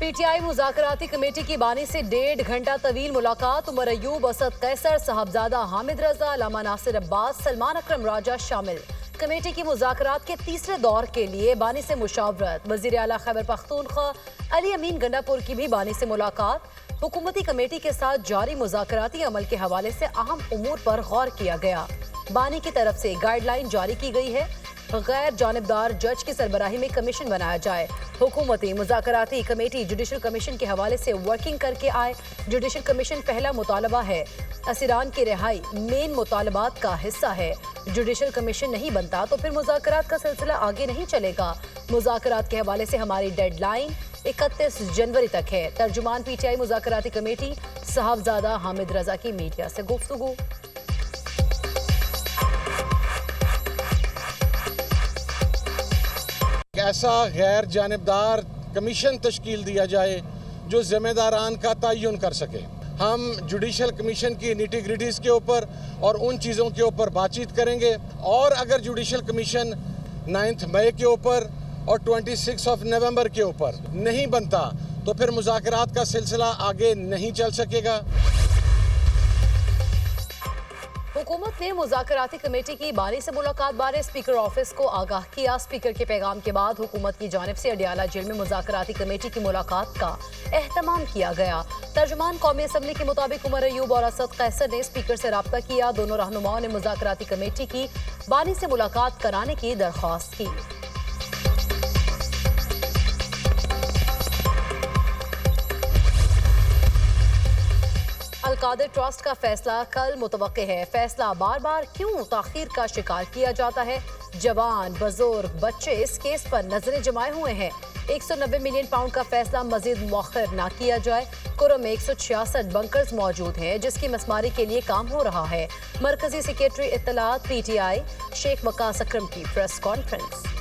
PTI मुज़ाकराती committee की बानी से 1.5 घंटा तवील मुलाकात। उमर अयूब, असद कैसर, साहबजादा हामिद रजा, अल्लामा नासिर अब्बास, सलमान अकरम राजा शामिल। कमेटी की मुज़ाकरात के तीसरे दौर के लिए बानी से मुशावरत। वज़ीर आला खैबर पख्तूनख्वा अली अमीन गंडापुर की भी बानी से मुलाकात। हुकूमती कमेटी के साथ जारी मुज़ाकराती अमल के हवाले से अहम उमूर पर गौर किया गया। बानी की तरफ से गाइडलाइन जारी की गई है। गैर जानिबदार जज की सरबराही में कमीशन बनाया जाए। हुकूमती मुज़ाकराती कमेटी जुडिशल कमीशन के हवाले से वर्किंग करके आए। जुडिशल कमीशन पहला मुतालबा है। असीरान की रिहाई मेन मुतालबात का हिस्सा है। जुडिशल कमीशन नहीं बनता तो फिर मुज़ाकरात का सिलसिला आगे नहीं चलेगा। मुज़ाकरात के हवाले से हमारी डेडलाइन 31 जनवरी तक है। तर्जुमान पीटीआई मुज़ाकराती कमेटी साहबजादा हामिद रजा की मीडिया से गुफ्तगू। ऐसा गैर जानिबदार कमीशन तश्कील दिया जाए जो जिम्मेदारान का तयन कर सके। हम जुडिशल कमीशन की निटी-ग्रिटीज़ के ऊपर और उन चीज़ों के ऊपर बातचीत करेंगे और अगर जुडिशल कमीशन 9 मई के ऊपर और 26 नवंबर के ऊपर नहीं बनता तो फिर मुज़ाकरात का सिलसिला आगे नहीं चल सकेगा। हुकूमत ने मुज़ाकराती कमेटी की बानी से मुलाकात बारे स्पीकर ऑफिस को आगाह किया। स्पीकर के पैगाम के बाद हुकूमत की जानिब से अडियाला जेल में मुज़ाकराती कमेटी की मुलाकात का एहतमाम किया गया। तर्जुमान कौमी असम्बली के मुताबिक उमर अयूब और असद कैसर ने स्पीकर से रब्ता किया। दोनों रहनुमाओं ने मुज़ाकराती कमेटी की बानी से मुलाकात कराने की दरख्वास्त की। अलकादिर ट्रस्ट का फैसला कल मुतवक्के है। फैसला बार बार क्यों ताखीर का शिकार किया जाता है? जवान, बुजुर्ग, बच्चे इस केस पर नजरें जमाए हुए हैं। 190 मिलियन पाउंड का फैसला मजीद मौखर न किया जाए। कुरम में 166 बंकर्स मौजूद हैं जिसकी मसमारी के लिए काम हो रहा है। मरकजी सेक्रेटरी इत्तलात पीटीआई शेख वकास अकरम की प्रेस कॉन्फ्रेंस।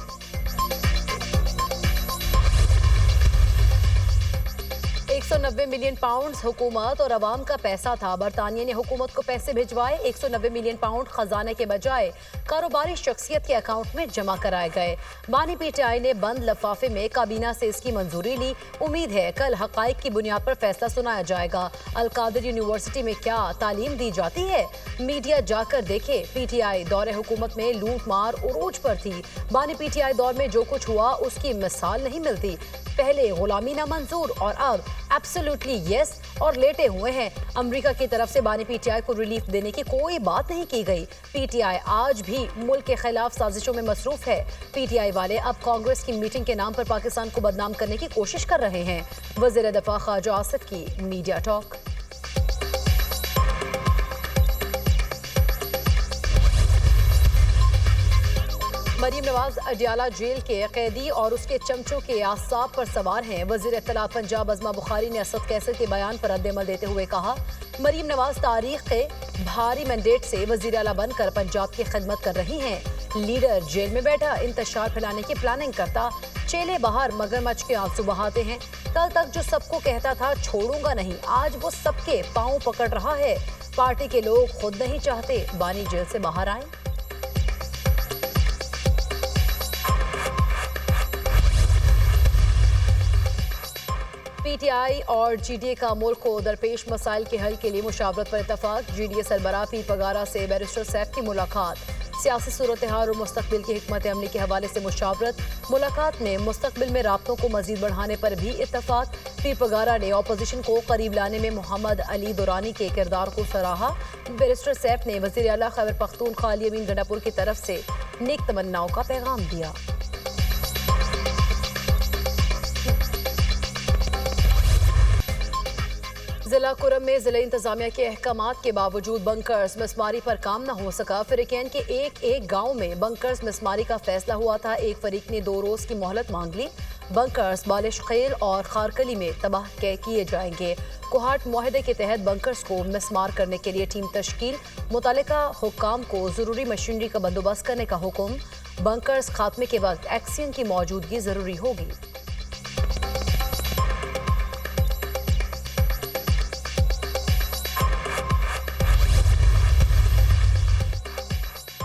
190 मिलियन पाउंड हुकूमत और अवाम का पैसा था। बरतानिया ने हुकूमत को पैसे भिजवाए। 190 मिलियन पाउंड खजाने के बजाय कारोबारी शख्सियत के अकाउंट में जमा कराए गए। बानी पीटीआई ने बंद लफाफे में काबीना से इसकी मंजूरी ली। उम्मीद है कल हकाइक की बुनियाद पर फैसला सुनाया जाएगा। अलकादिर यूनिवर्सिटी में क्या तालीम दी जाती है? मीडिया जाकर देखे। पीटीआई दौरे हुकूमत में लूट मार उरूज पर थी। बानी पीटीआई दौर में जो कुछ हुआ उसकी मिसाल नहीं मिलती। पहले गुलामी ना मंजूर और अब एब्सोल्युटली यस और लेटे हुए हैं। अमेरिका की तरफ से बानी पीटीआई को रिलीफ देने की कोई बात नहीं की गई। पीटीआई आज भी मुल्क के खिलाफ साजिशों में मसरूफ है। पीटीआई वाले अब कांग्रेस की मीटिंग के नाम पर पाकिस्तान को बदनाम करने की कोशिश कर रहे हैं। वज़ीर दफा ख्वाजा आसिफ की media talk. Maryam Nawaz Adiala jail के कैदी और उसके चमचों के आसाब पर सवार हैं। वज़ीर इत्तलात पंजाब अज़मा बुखारी ने असद कैसर के बयान पर रद्द-ए-अमल देते हुए कहा, मरीम नवाज तारीख के भारी मैंडेट से वज़ीर आला बनकर पंजाब की खिदमत कर रही हैं। लीडर जेल में बैठा इंतशार फैलाने की प्लानिंग करता, चेले बाहर मगरमच्छ के आंसू बहाते हैं। कल तक जो सबको कहता था छोड़ूंगा नहीं, आज वो सबके पांव पकड़ रहा है। पार्टी के लोग खुद नहीं चाहते बानी जेल से बाहर आए। पीटीआई और जीडीए का मुल्क को दरपेश मसाइल के हल के लिए मुशावरत पर इत्तफाक। जीडीए सरबराह पीर पगारा से बैरिस्टर सैफ की मुलाकात। सियासी सूरत हाल और मुस्तकबिल की हिकमत अमली के हवाले से मुशावरत। मुलाकात में मुस्तकबिल में राब्तों को मजीद बढ़ाने पर भी इत्तफाक। पीर पगारा ने अपोजिशन को करीब लाने में मोहम्मद अली दुरानी के किरदार को सराहा। बैरिस्टर सैफ ने वज़ीर आला खैबर पख्तूनख्वा अली अमीन गंडापुर की तरफ से नेक तमन्नाओं का पैगाम दिया। जिला कुरम में जिला इंतजामिया के अहकामात के बावजूद बंकर्स मिसमारी पर काम न हो सका। फिरकैन के एक गांव में बंकर्स मिसमारी का फैसला हुआ था। एक फरीक ने 2 रोज की मोहलत मांग ली। बंकर्स बालिश खेल और खारकली में तबाह किए जाएंगे। कोहाट मुआहदे के तहत बंकर्स को मिसमार करने के लिए टीम तश्कील। मुतालिका हुक्काम को जरूरी मशीनरी का बंदोबस्त करने का हुक्म। बंकर्स खात्मे के वक्त एक्सियन की मौजूदगी जरूरी होगी।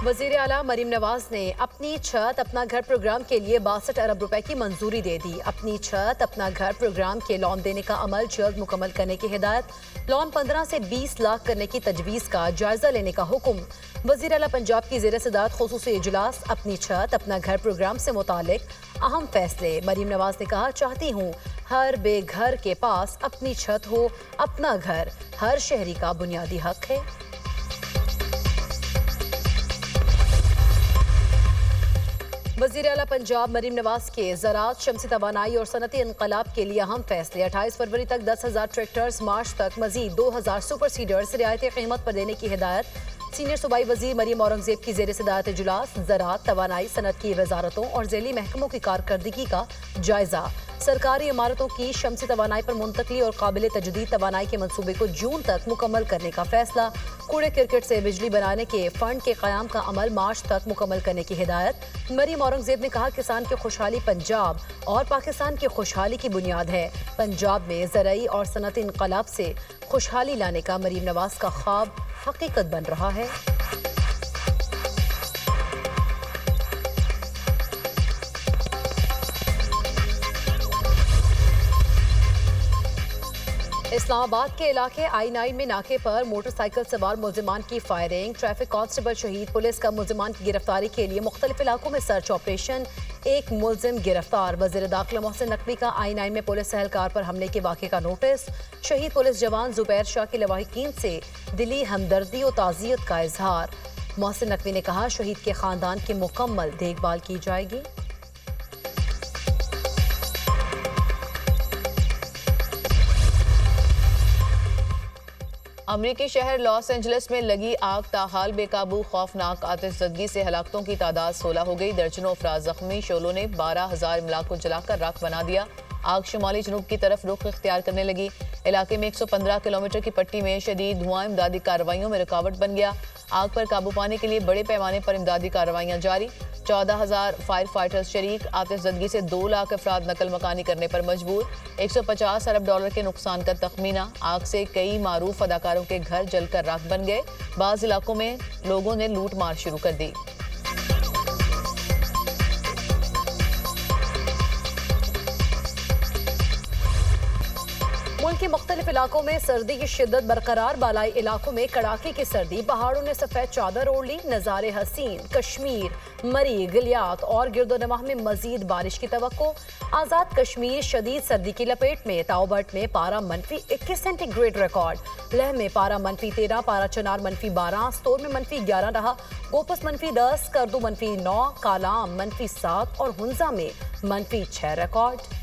वजीर आला मरीम नवाज ने अपनी छत अपना घर प्रोग्राम के लिए 62 अरब रुपए की मंजूरी दे दी। अपनी छत अपना घर प्रोग्राम के लोन देने का अमल जल्द मुकम्मल करने की हिदायत। लोन 15 से 20 लाख करने की तजवीज़ का जायजा लेने का हुक्म। वजीर आला पंजाब की ज़ेर सदारत खुसूसी इजलास अपनी छत अपना घर प्रोग्राम से मुतालिक अहम फैसले। मरीम नवाज ने कहा, चाहती हूँ हर बेघर के पास अपनी छत हो। अपना घर हर शहरी का बुनियादी हक है। वज़ीर आला पंजाब मरीम नवाज के ज़राअत, शमसी तवानाई और सनती इनकलाब के लिए अहम फैसले। 28 फरवरी तक 10,000 ट्रैक्टर्स, मार्च तक मजीद 2,000 सुपर सीडर्स रियायती कीमत पर देने की हिदायत। सीनियर सूबाई वजीर मरीम औरंगजेब की ज़ेर सदारत इजलास ज़राअत, तवानाई, सनत की वजारतों और ज़ैली महकमों की कारकर्दगी का जायजा। सरकारी इमारतों की शमसी तवानाई पर मुंतकली और काबिल तजदीद तवानाई के मनसूबे को जून तक मुकम्मल करने का फैसला। कूड़े क्रिकेट से बिजली बनाने के फंड के क़याम का अमल मार्च तक मुकम्मल करने की हिदायत। मरीम औरंगजेब ने कहा, किसान की खुशहाली पंजाब और पाकिस्तान की खुशहाली की बुनियाद है। पंजाब में ज़राई और सनती इनकलाब से खुशहाली लाने का मरीम नवाज का ख्वाब हकीकत बन रहा है। इस्लामाबाद के इलाके I-9 में नाके पर मोटरसाइकिल सवार मुलजिमान की फायरिंग। ट्रैफिक कांस्टेबल शहीद। पुलिस का मुलजिमान की गिरफ्तारी के लिए मुख्तलिफ इलाकों में सर्च ऑपरेशन। एक मुलजिम गिरफ्तार। वज़ीर दाखिला मोहसिन नकवी का I-9 में पुलिस एहलकार पर हमले के वाक़े का नोटिस। शहीद पुलिस जवान ज़ुबैर शाह की लवाहिकीन से दिली हमदर्दी और ताज़ियत का इजहार। मोहसिन नकवी ने कहा, शहीद के खानदान की मुकम्मल देखभाल की जाएगी। अमरीकी शहर लॉस एंजलिस में लगी आग ताहाल बेकाबू। खौफनाक आतिशज़दगी से हलाकतों की तादाद 16 हो गई। दर्जनों अफराद जख्मी। शोलों ने 12,000 इमलाक को जलाकर राख बना दिया। आग शुमाली जनूब की तरफ रुख इख्तियार करने लगी। इलाके में 115 किलोमीटर की पट्टी में शदीद धुआं इमदादी कार्रवाइयों में रुकावट बन गया। आग पर काबू पाने के लिए बड़े पैमाने पर इमदादी कार्रवाइयाँ जारी। 14,000 फायर फाइटर्स शरीक। आतिशज़दगी से 2 लाख अफराद नकल मकानी करने पर मजबूर। 150 अरब डॉलर के नुकसान का तखमीना। आग से कई मारूफ अदाकारों के घर जलकर राख बन गए। बाज़ इलाकों में लोगों ने लूट मार शुरू कर दी। मुल्क के मुख्तलिफ इलाकों में सर्दी की शिद्दत बरकरार। बालाई इलाकों में कड़ाके की सर्दी। पहाड़ों ने सफेद चादर ओढ़ ली। नज़ारे हसीन। कश्मीर, मरी, गिलियात और गिरदोनवाह में मजीद बारिश की तवक्को। आज़ाद कश्मीर शदीद सर्दी की लपेट में। ताओबट में पारा -21 सेंटीग्रेड रिकॉर्ड। लेह में पारा -13, पारा चनार -12, स्तोर में -11 रहा। गोपस -10, करदू -9, कालाम -7 और हुंजा में -6 रिकॉर्ड।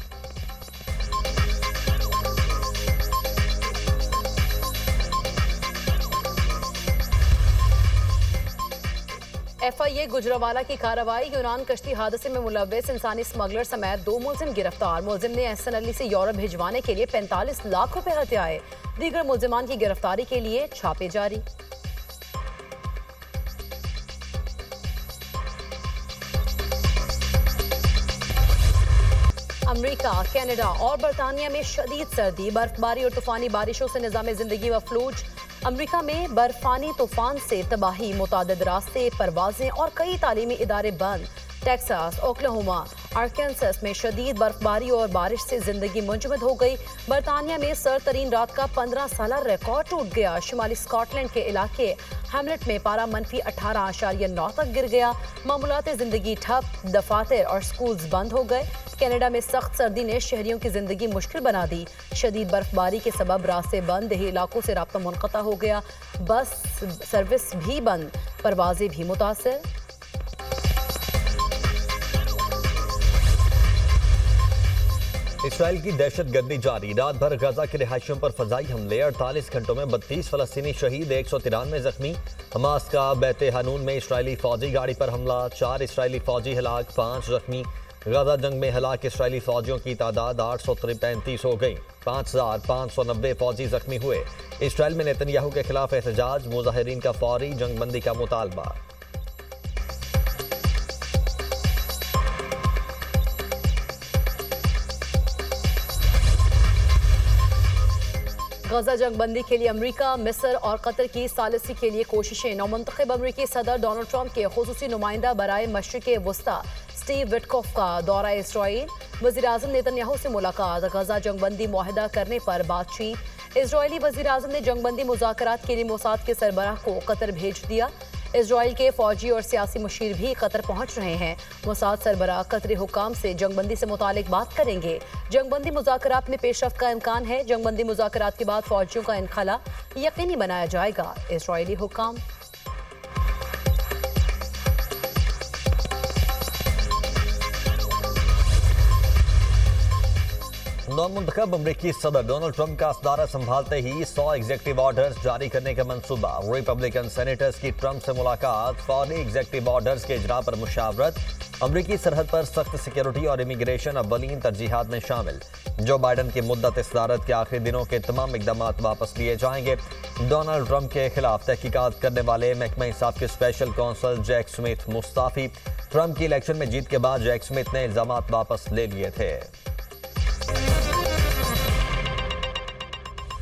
FIA गुजरावाला की कार्रवाई। यूनान कश्ती हादसे में मुलव्वस इंसानी स्मगलर समेत 2 मुलजिम गिरफ्तार। मुलजिम ने एहसन अली से यूरोप भिजवाने के लिए 45 लाख रुपए हथियाए। दीगर मुलजिमान की गिरफ्तारी के लिए छापे जारी। अमेरिका, कनाडा और बरतानिया में शदीद सर्दी। बर्फबारी और तूफानी बारिशों से निज़ाम जिंदगी मफलूज। अमेरिका में बर्फानी तूफान से तबाही। मुतादिद रास्ते, परवाजें और कई तालीमी इदारे बंद। टेक्सास, ओक्लाहोमा, आर्कांसस में शदीद बर्फबारी और बारिश से जिंदगी मुंजमद हो गई। बरतानिया में सरतरीन रात का 15 साला रिकॉर्ड टूट गया। शुमाली स्कॉटलैंड के इलाके हैमलेट में पारा -18.9 तक गिर गया। मामूलात जिंदगी ठप। दफातर और स्कूल्स बंद हो गए। कनाडा में सख्त सर्दी ने शहरियों की जिंदगी मुश्किल बना दी। शदीद बर्फबारी के सबब रास्ते बंद। देही इलाकों से राब्ता मुनक़ता हो गया। बस सर्विस भी बंद। परवाजें भी मुतासर। इसराइल की दहशतगर्दी जारी। रात भर गजा के रिहायशियों पर फजाई हमले। 48 घंटों में 32 फलस्तीनी शहीद, 193 जख्मी। हमास का बैते हनून में इसराइली फौजी गाड़ी पर हमला। 4 इसराइली फौजी हलाक, 5 जख्मी। गजा जंग में हलाक इसराइली फौजियों की तादाद 835 हो गई। 5,590 फौजी जख्मी हुए। इसराइल में नेतन्याहू के खिलाफ एहतजाज। मुजाहिरीन का फौरी जंगबंदी का मुतालबा। गजा जंगबंदी के लिए अमेरिका, मिस्र और कतर की सालिसी के लिए कोशिशें। नौमुंतखब अमेरिकी सदर डोनाल्ड ट्रंप के खुसूसी नुमाइंदा बराए मशरिक़ वस्ता स्टीव विटकॉफ का दौरा इसराइल। वज़ीर-ए-आज़म नेतन्याहू से मुलाकात, गजा जंगबंदी मुआहदा करने पर बातचीत। इजरायली वज़ीर-ए-आज़म ने जंगबंदी मुज़ाकरात के लिए मोसाद के सरबराह को कतर भेज दिया। इजराइल के फौजी और सियासी मुशीर भी कतर पहुंच रहे हैं। मोसाद सरबराह कतरी हुकाम से जंगबंदी से मुतालिक बात करेंगे। जंगबंदी मुज़ाकरात में पेशरफ्त का इम्कान है। जंगबंदी मुज़ाकरात के बाद फौजियों का इनखला यकीनी बनाया जाएगा। इजरायली हुकाम। नौमुंतखब अमरीकी सदर डोनाल्ड ट्रंप का सदारत संभालते ही 100 एग्जीक्यूटिव ऑर्डर्स जारी करने का मंसूबा। रिपब्लिकन सेनेटर्स की ट्रंप से मुलाकात, फौरी एग्जीक्यूटिव ऑर्डर्स के इजरा पर मुशावरत। अमरीकी सरहद पर सख्त सिक्योरिटी और इमिग्रेशन अव्वलीन तरजीहात में शामिल। जो बाइडन की मुद्दत सदारत के आखिरी दिनों के तमाम इकदाम वापस लिए जाएंगे। डोनाल्ड ट्रंप के खिलाफ तहकीकात करने वाले महकमा इंसाफ के स्पेशल कौंसल जैक स्मिथ मुस्ताफी। ट्रंप की इलेक्शन में जीत के बाद जैक स्मिथ ने इल्जामात वापस ले लिए थे।